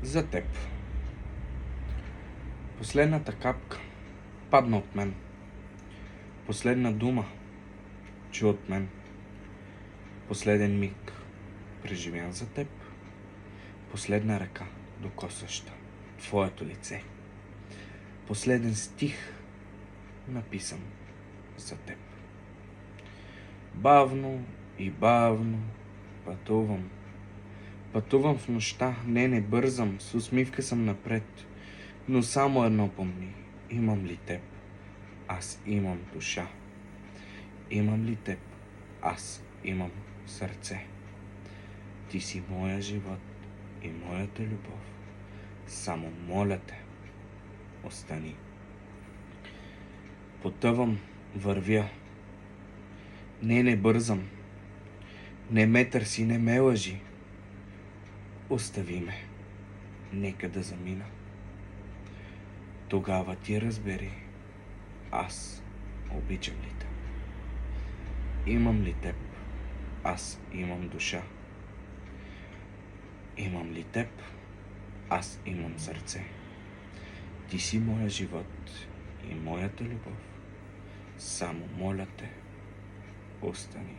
За теб. Последната капка падна от мен. Последна дума чу от мен. Последен миг преживян за теб. Последна ръка докосваща твоето лице. Последен стих написан за теб. Бавно и бавно пътувам. Пътувам в нощта, не бързам, с усмивка съм напред. Но само едно помни, имам ли теб? Аз имам душа. Имам ли теб? Аз имам сърце. Ти си моя живот и моята любов. Само моля те, остани. Потъвам, вървя. Не бързам. Не ме търси, не ме лъжи. Остави ме. Нека да замина. Тогава ти разбери, аз обичам ли те? Имам ли теб? Аз имам душа. Имам ли теб? Аз имам сърце. Ти си моя живот и моята любов. Само моля те, остани.